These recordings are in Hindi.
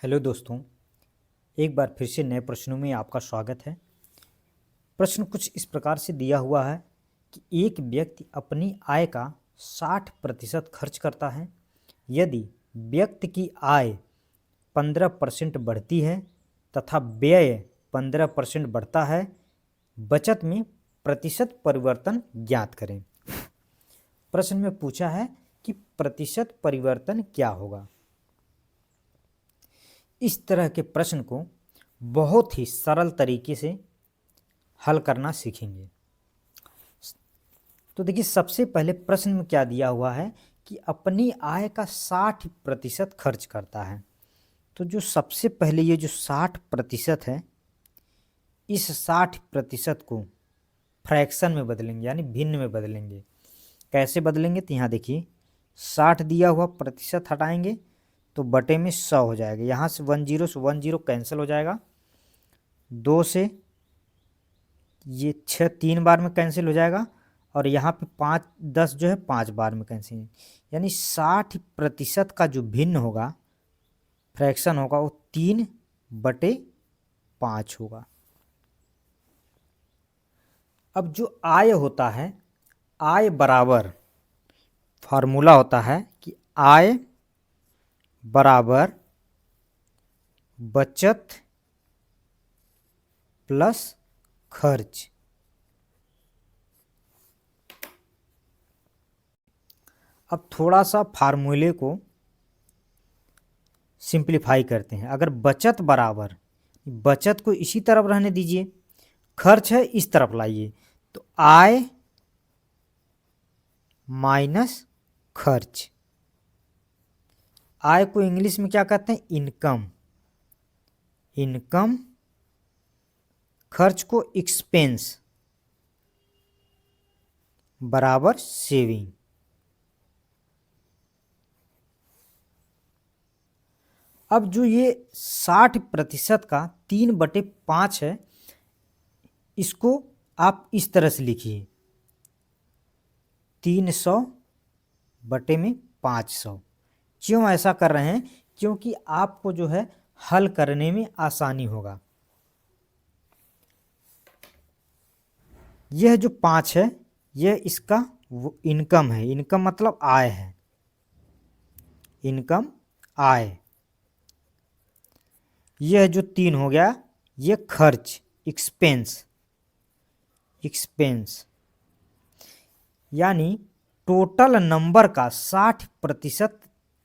हेलो दोस्तों, एक बार फिर से नए प्रश्नों में आपका स्वागत है। प्रश्न कुछ इस प्रकार से दिया हुआ है कि एक व्यक्ति अपनी आय का 60% खर्च करता है। यदि व्यक्ति की आय 15% बढ़ती है तथा व्यय 15% बढ़ता है, बचत में प्रतिशत परिवर्तन ज्ञात करें। प्रश्न में पूछा है कि प्रतिशत परिवर्तन क्या होगा। इस तरह के प्रश्न को बहुत ही सरल तरीके से हल करना सीखेंगे। तो देखिए, सबसे पहले प्रश्न में क्या दिया हुआ है कि अपनी आय का 60% खर्च करता है। तो जो सबसे पहले ये जो 60% है, इस 60% को फ्रैक्शन में बदलेंगे, यानी भिन्न में बदलेंगे। कैसे बदलेंगे? तो यहाँ देखिए, 60 दिया हुआ प्रतिशत हटाएंगे तो बटे में 100 हो जाएगा। यहाँ से 10 से 10 कैंसिल हो जाएगा। 2 से ये 6 3 बार में कैंसिल हो जाएगा और यहाँ पे 5 10 जो है 5 बार में कैंसिल। यानी 60% का जो भिन्न होगा, फ्रैक्शन होगा, वो 3/5 होगा। अब जो आय होता है, आय बराबर फार्मूला होता है कि आय बराबर बचत प्लस खर्च। अब थोड़ा सा फार्मूले को सिंप्लीफाई करते हैं। अगर बचत बराबर, बचत को इसी तरफ रहने दीजिए, खर्च है इस तरफ लाइए, तो आय माइनस खर्च। आय को इंग्लिश में क्या कहते हैं? इनकम। इनकम। खर्च को एक्सपेंस बराबर सेविंग। अब जो ये 60% का 3/5 है, इसको आप इस तरह से लिखिए, 300/500। क्यों ऐसा कर रहे हैं? क्योंकि आपको जो है हल करने में आसानी होगा। यह जो 5 है, यह इसका इनकम है। इनकम मतलब आय है। इनकम, आय। यह जो 3 हो गया, यह खर्च, एक्सपेंस। एक्सपेंस यानी टोटल नंबर का 60%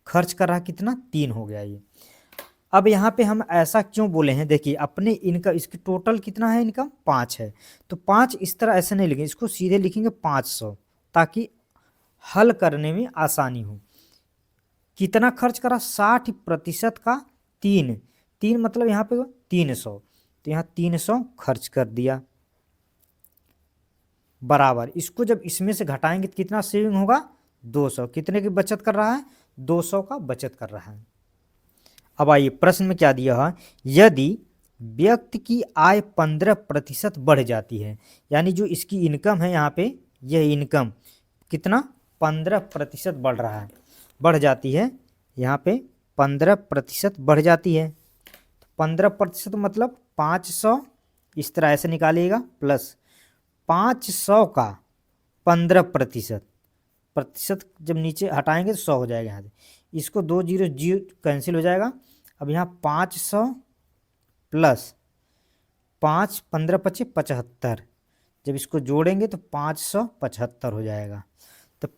खर्च कर रहा, कितना? 3 हो गया ये। अब यहाँ पे हम ऐसा क्यों बोले हैं? देखिए, अपने इनकम, इसकी टोटल कितना है? इनकम 5 है, तो 5 इस तरह ऐसे नहीं लिखेंगे, इसको सीधे लिखेंगे 500, ताकि हल करने में आसानी हो। कितना खर्च करा? 60% का 3। 3 मतलब यहाँ पे 300, तो यहाँ 300 खर्च कर दिया। बराबर, इसको जब इसमें से घटाएंगे तो कितना सेविंग होगा? 200। कितने की बचत कर रहा है? 200 का बचत कर रहा है। अब आइए, प्रश्न में क्या दिया है? यदि व्यक्ति की आय 15% बढ़ जाती है, यानी जो इसकी इनकम है, यहाँ पे यह इनकम कितना? 15% बढ़ रहा है, बढ़ जाती है। यहाँ पे 15% बढ़ जाती है। 15% मतलब 500, इस तरह ऐसे निकालिएगा, प्लस 500 का 15%। प्रतिशत जब नीचे हटाएंगे तो 100 हो जाएगा। यहाँ से इसको 2 0 0 कैंसिल हो जाएगा। अब यहाँ 500 प्लस 5, 15 पचे 75, जब इसको जोड़ेंगे तो 575 हो जाएगा। तो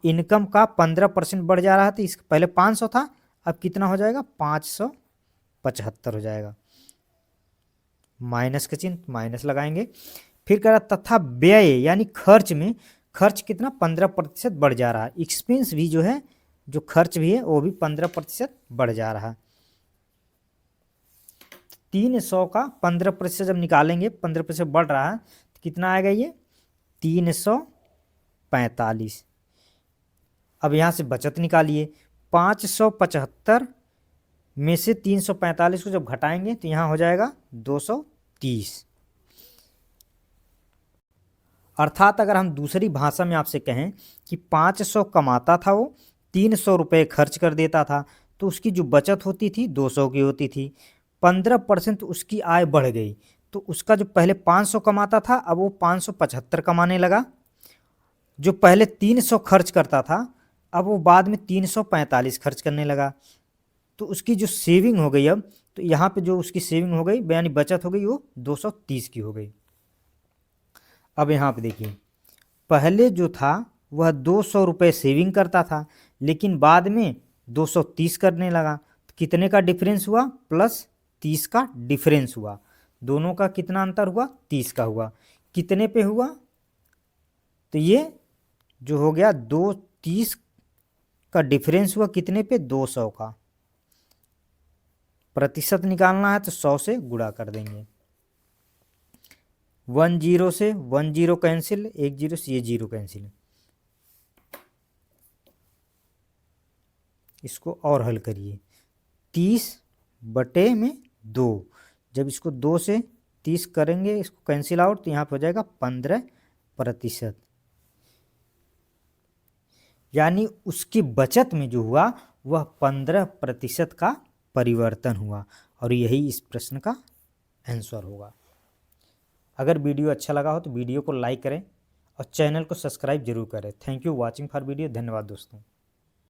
इनकम का 15% बढ़ जा रहा था, इसका पहले 500 था, अब कितना हो जाएगा? 575 हो जाएगा। माइनस का चिन्ह, माइनस लगाएंगे। फिर कह रहा तथा व्यय यानी खर्च में, खर्च कितना? 15% बढ़ जा रहा है। एक्सपेंस भी जो है, जो खर्च भी है, वो भी 15% बढ़ जा रहा है। 300 का 15% जब निकालेंगे, 15% बढ़ रहा है, तो कितना आएगा ये? 345। अब यहाँ से बचत निकालिए, 575 में से 345 को जब घटाएंगे तो यहाँ हो जाएगा 230। अर्थात अगर हम दूसरी भाषा में आपसे कहें कि 500 कमाता था वो, 300 रुपये खर्च कर देता था, तो उसकी जो बचत होती थी 200 की होती थी। 15% उसकी आय बढ़ गई, तो उसका जो पहले 500 कमाता था अब वो 575 कमाने लगा। जो पहले 300 खर्च करता था अब वो बाद में 345 खर्च करने लगा। तो उसकी जो सेविंग हो गई अब, तो यहाँ पे जो उसकी सेविंग हो गई यानी बचत हो गई वो 230 की हो गई। अब यहाँ पे देखिए, पहले जो था वह 200 रुपये सेविंग करता था, लेकिन बाद में 230 करने लगा। तो कितने का डिफरेंस हुआ? प्लस 30 का डिफरेंस हुआ। दोनों का कितना अंतर हुआ? 30 का हुआ। कितने पे हुआ? तो ये जो हो गया 230 का डिफरेंस हुआ कितने पे? 200 का। प्रतिशत निकालना है तो 100 से गुणा कर देंगे। 10 से 10 कैंसिल, 10 से ये 0 कैंसिल। इसको और हल करिए। 30/2, जब इसको 2 से 30 करेंगे इसको कैंसिल आउट तो यहाँ पर हो जाएगा 15%। यानी उसकी बचत में जो हुआ वह 15% का परिवर्तन हुआ, और यही इस प्रश्न का आंसर होगा। अगर वीडियो अच्छा लगा हो तो वीडियो को लाइक करें और चैनल को सब्सक्राइब जरूर करें। Thank you watching for video. धन्यवाद दोस्तों।